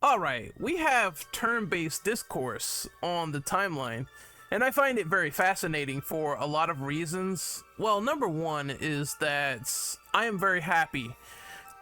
Alright, we have turn-based discourse on the timeline, and I find it very fascinating for a lot of reasons. Well, number one is that I am very happy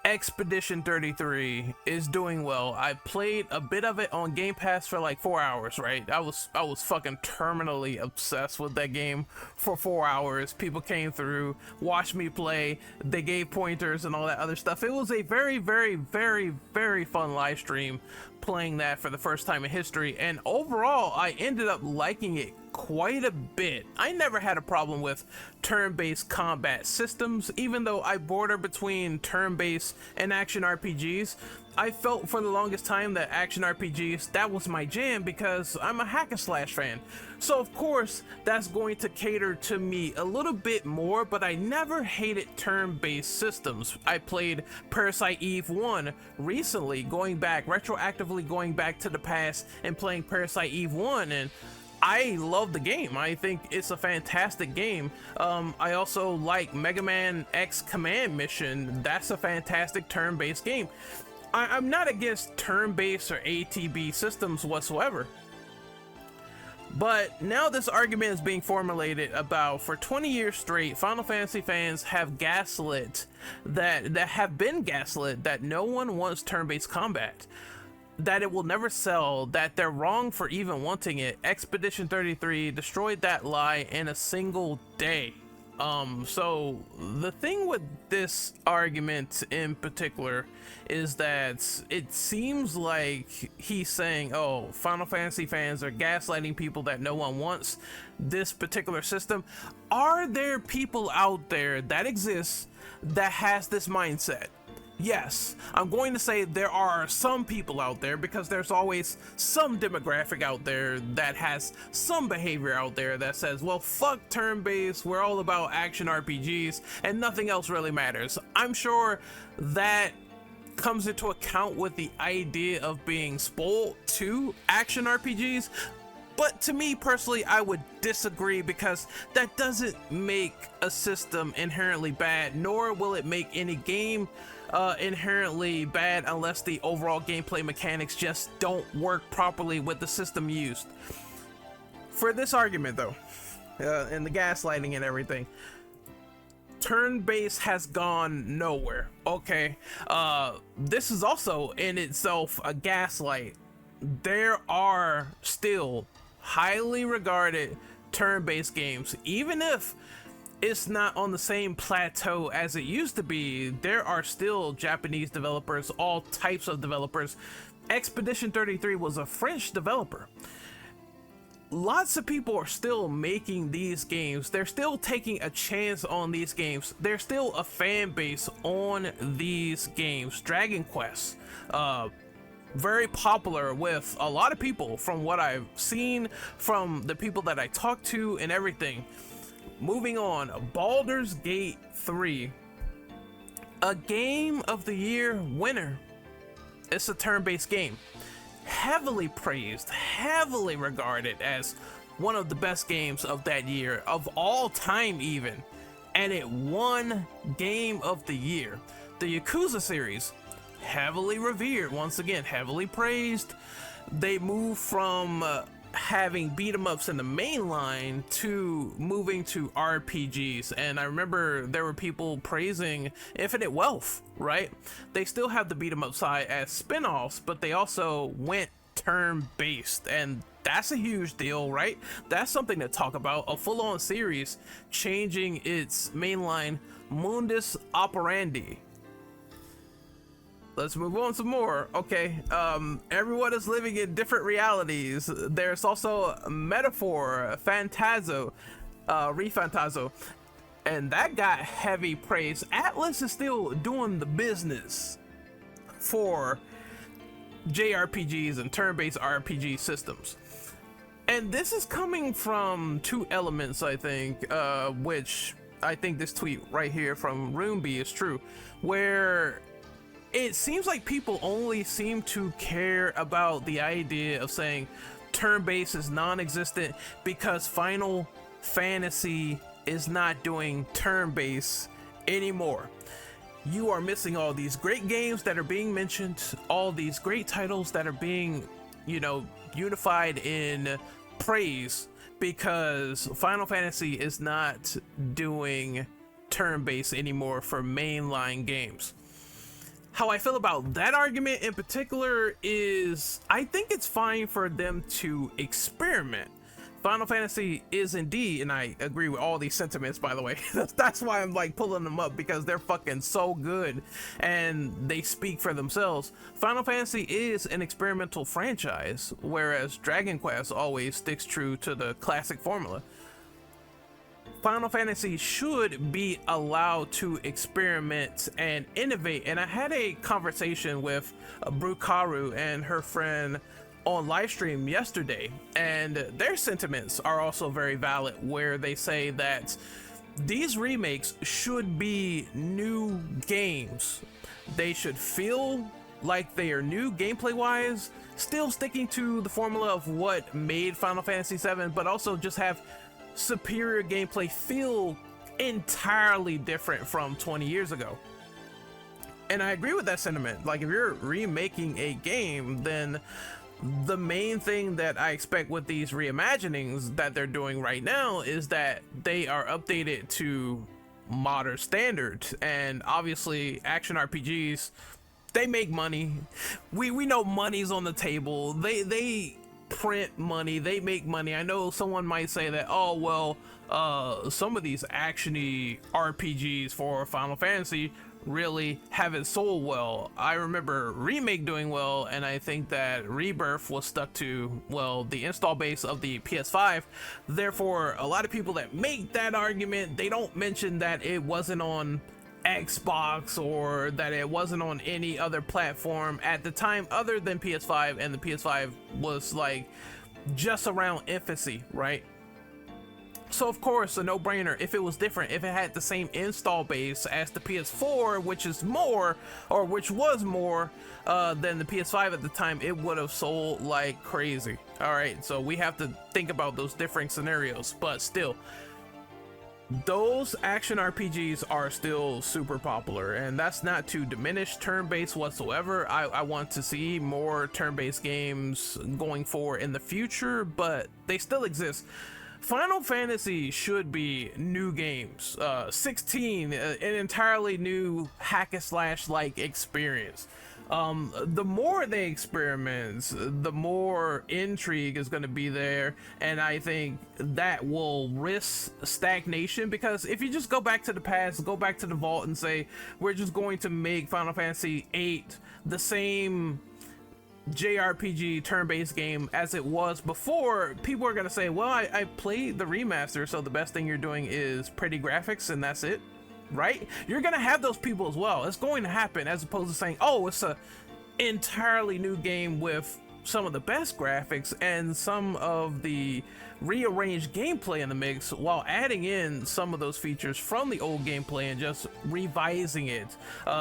Expedition 33 is doing well. I played a bit of it on Game Pass for like 4 hours, right? I was fucking terminally obsessed with that game for 4 hours. People came through, watched me play, they gave pointers and all that other stuff. It was a very, very, very, very fun live stream playing that for the first time in history, and overall I ended up liking it quite a bit. I never had a problem with turn-based combat systems, even though I border between turn-based and action RPGs. I felt for the longest time that action RPGs, that was my jam because I'm a hack and slash fan. So of course that's going to cater to me a little bit more, but I never hated turn-based systems. I played Parasite Eve 1 recently, retroactively going back to the past and playing Parasite Eve 1, and I love the game. I think it's a fantastic game. I also like Mega Man X Command Mission. That's a fantastic turn-based game. I'm not against turn-based or ATB systems whatsoever. But now this argument is being formulated about, for 20 years straight, Final Fantasy fans have been gaslit that no one wants turn-based combat, that it will never sell, that they're wrong for even wanting it. Expedition 33 destroyed that lie in a single day. So the thing with this argument in particular is that it seems like he's saying, oh, Final Fantasy fans are gaslighting people that no one wants this particular system. Are there people out there that exist that has this mindset? Yes, I'm going to say there are some people out there, because there's always some demographic out there that has some behavior out there that says, well, fuck turn-based, we're all about action RPGs and nothing else really matters. I'm sure that comes into account with the idea of being spoiled to action RPGs, but to me personally, I would disagree, because that doesn't make a system inherently bad, nor will it make any game inherently bad unless the overall gameplay mechanics just don't work properly with the system used. For this argument though, and the gaslighting and everything, turn-based has gone nowhere. Okay, this is also in itself a gaslight. There are still highly regarded turn-based games, even if it's not on the same plateau as it used to be. There are still Japanese developers, all types of developers. Expedition 33 was a French developer. Lots of people are still making these games. They're still taking a chance on these games. There's still a fan base on these games. Dragon Quest, very popular with a lot of people from what I've seen, from the people that I talk to and everything. Moving on, Baldur's Gate 3, a Game of the Year winner. It's a turn-based game, heavily praised, heavily regarded as one of the best games of that year, of all time even, and it won Game of the Year. The Yakuza series, heavily revered, once again, heavily praised. They moved from having beat 'em ups in the main line to moving to RPGs, and I remember there were people praising Infinite Wealth, right? They still have the beat 'em up side as spin-offs, but they also went turn-based, and that's a huge deal, right? That's something to talk about. A full-on series changing its mainline mundus operandi. Let's move on some more. Okay, everyone is living in different realities. There's also Metaphor, Fantazo, Refantazo, and that got heavy praise. Atlas is still doing the business for JRPGs and turn-based RPG systems. And this is coming from two elements, I think, which I think this tweet right here from Roomby is true, where it seems like people only seem to care about the idea of saying turn-based is non-existent because Final Fantasy is not doing turn-based anymore. you are missing all these great games that are being mentioned, all these great titles that are being, you know, unified in praise, because Final Fantasy is not doing turn-based anymore for mainline games. How I feel about that argument in particular is I think it's fine for them to experiment. Final Fantasy is indeed, and I agree with all these sentiments, by the way. That's why I'm like pulling them up, because they're fucking so good and they speak for themselves. Final Fantasy is an experimental franchise, whereas Dragon Quest always sticks true to the classic formula. Final Fantasy should be allowed to experiment and innovate. And I had a conversation with Brukaru and her friend on live stream yesterday, and their sentiments are also very valid, where they say that these remakes should be new games. They should feel like they are new gameplay wise, still sticking to the formula of what made Final Fantasy VII, but also just have superior gameplay, feel entirely different from 20 years ago. And I agree with that sentiment. Like, if you're remaking a game, then the main thing that I expect with these reimaginings that they're doing right now is that they are updated to modern standards. And obviously action RPGs, they make money. We know money's on the table. They print money, they make money. I know someone might say that, oh well, some of these actiony RPGs for Final Fantasy really haven't sold well. I remember Remake doing well, and I think that Rebirth was stuck to, well, the install base of the PS5. Therefore, a lot of people that make that argument, they don't mention that it wasn't on Xbox or that it wasn't on any other platform at the time other than PS5, and the PS5 was like just around infancy, right? So of course, a no-brainer. If it was different, if it had the same install base as the PS4, which is more, or which was more than the PS5 at the time, it would have sold like crazy. All right, so we have to think about those different scenarios, but still, those action RPGs are still super popular, and that's not to diminish turn-based whatsoever. I want to see more turn-based games going forward in the future, but they still exist. Final Fantasy should be new games. 16, an entirely new hack and slash like experience. The more they experiment, the more intrigue is going to be there, and I think that will risk stagnation, because if you just go back to the past, go back to the vault and say we're just going to make Final Fantasy VIII the same JRPG turn-based game as it was before, people are gonna say, well, I played the remaster, so the best thing you're doing is pretty graphics and that's it, right? You're gonna have those people as well. It's going to happen, as opposed to saying, oh, it's a entirely new game with some of the best graphics and some of the rearranged gameplay in the mix, while adding in some of those features from the old gameplay and just revising it,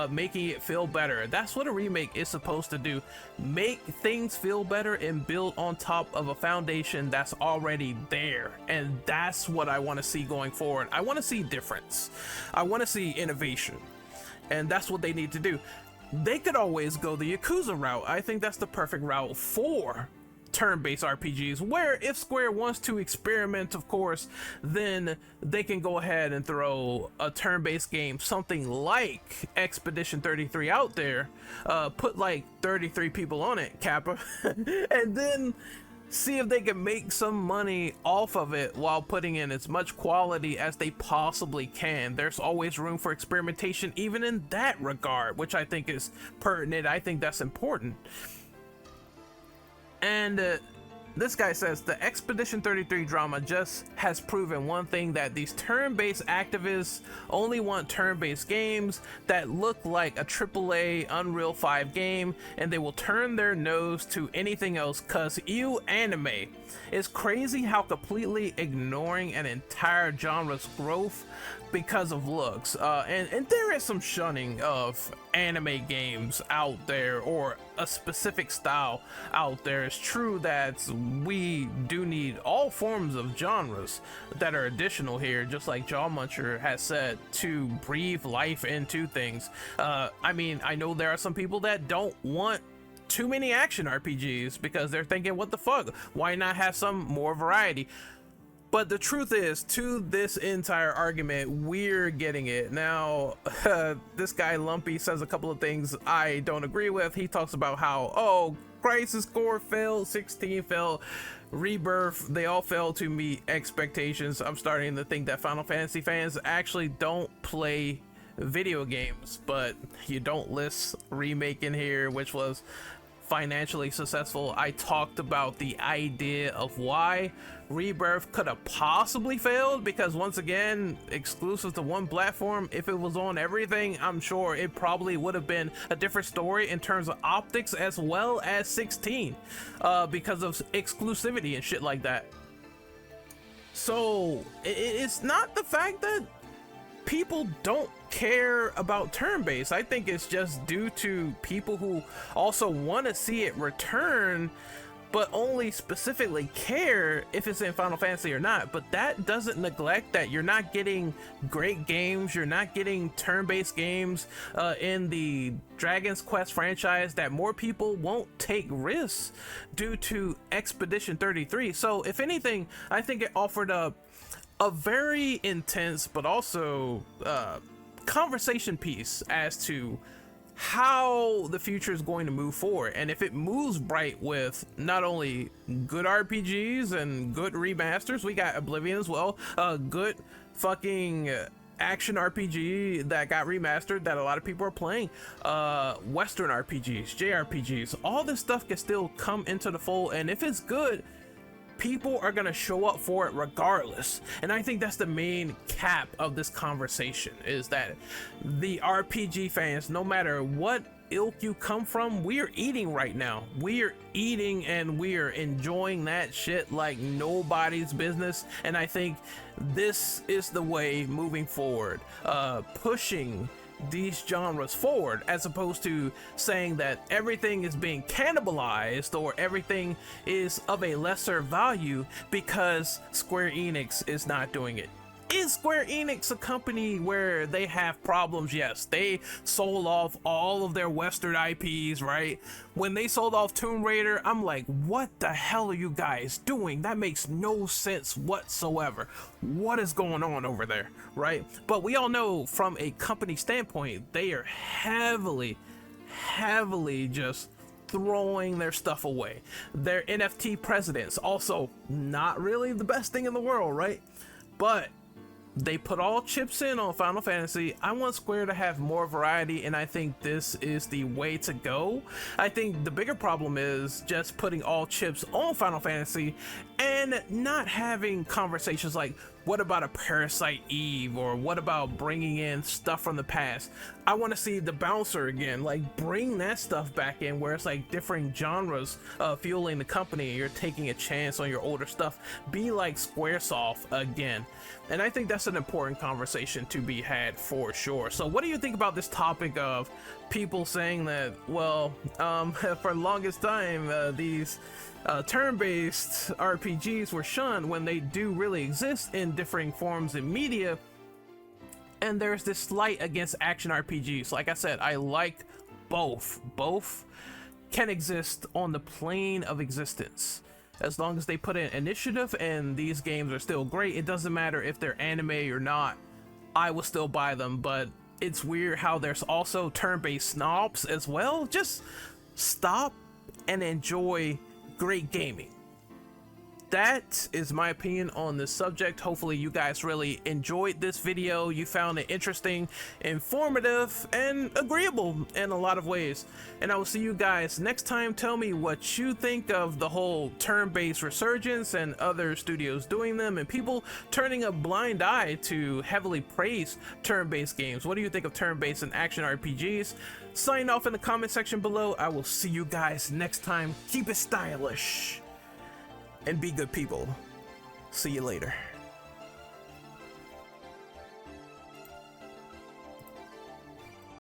making it feel better. That's what a remake is supposed to do. Make things feel better and build on top of a foundation that's already there. And that's what I want to see going forward. I want to see difference. I want to see innovation. And that's what they need to do. They could always go the Yakuza route. I think that's the perfect route for turn-based RPGs, where if Square wants to experiment, of course, then they can go ahead and throw a turn-based game, something like Expedition 33 out there, put like 33 people on it, Kappa, and then see if they can make some money off of it while putting in as much quality as they possibly can. There's always room for experimentation even in that regard, which I think is pertinent. I think that's important. And this guy says the Expedition 33 drama just has proven one thing, that these turn-based activists only want turn-based games that look like a AAA Unreal 5 game, and they will turn their nose to anything else cause ew anime. It's crazy how completely ignoring an entire genre's growth because of looks, and there is some shunning of anime games out there or a specific style out there. It's true that we do need all forms of genres that are additional here, just like Jaw Muncher has said, to breathe life into things. I mean, I know there are some people that don't want too many action RPGs because they're thinking, what the fuck, why not have some more variety? But the truth is, to this entire argument, we're getting it. Now, this guy Lumpy says a couple of things I don't agree with. He talks about how, oh, Crisis Core failed, 16 failed, Rebirth, they all failed to meet expectations. I'm starting to think that Final Fantasy fans actually don't play video games, but you don't list Remake in here, which was financially successful. I talked about the idea of why Rebirth could have possibly failed, because once again, exclusive to one platform. If it was on everything, I'm sure it probably would have been a different story in terms of optics as well as 16, because of exclusivity and shit like that. So it's not the fact that people don't care about turn-based. I think it's just due to people who also want to see it return, but only specifically care if it's in Final Fantasy or not. But that doesn't neglect that you're not getting great games, you're not getting turn-based games in the Dragon's Quest franchise, that more people won't take risks due to Expedition 33. So if anything, I think it offered a very intense but also conversation piece as to how the future is going to move forward, and if it moves bright with not only good RPGs and good remasters. We got Oblivion as well, a good fucking action RPG that got remastered that a lot of people are playing, Western RPGs, JRPGs, all this stuff can still come into the fold, and if it's good, people are gonna show up for it regardless. And I think that's the main cap of this conversation, is that the RPG fans, no matter what ilk you come from, we are eating right now. We are eating and we are enjoying that shit like nobody's business. And I think this is the way moving forward, pushing these genres forward, as opposed to saying that everything is being cannibalized or everything is of a lesser value because Square Enix is not doing it. Is Square Enix a company where they have problems? Yes, they sold off all of their Western IPs, right? When they sold off Tomb Raider, I'm like, what the hell are you guys doing? That makes no sense whatsoever. What is going on over there, right? But we all know from a company standpoint, they are heavily just throwing their stuff away. Their NFT presidents, also not really the best thing in the world, right? But they put all chips in on Final Fantasy. I want Square to have more variety, and I think this is the way to go. I think the bigger problem is just putting all chips on Final Fantasy and not having conversations like, what about a Parasite Eve, or what about bringing in stuff from the past? I want to see the bouncer again, like bring that stuff back in, where it's like different genres fueling the company. You're taking a chance on your older stuff. Be like Squaresoft again. And I think that's an important conversation to be had for sure. So what do you think about this topic of people saying that, well, for the longest time, these turn-based RPGs were shunned when they do really exist in differing forms in media, and there's this slight against action RPGs. Like I said, I like both. Both can exist on the plane of existence. As long as they put in initiative and these games are still great, it doesn't matter if they're anime or not, I will still buy them. But it's weird how there's also turn-based snobs as well. Just stop and enjoy great gaming. That is my opinion on this subject. Hopefully you guys really enjoyed this video. You found it interesting, informative, and agreeable in a lot of ways. And I will see you guys next time. Tell me what you think of the whole turn-based resurgence and other studios doing them, and people turning a blind eye to heavily praise turn-based games. What do you think of turn-based and action RPGs? Sign off in the comment section below. I will see you guys next time. Keep it stylish and be good people. See you later.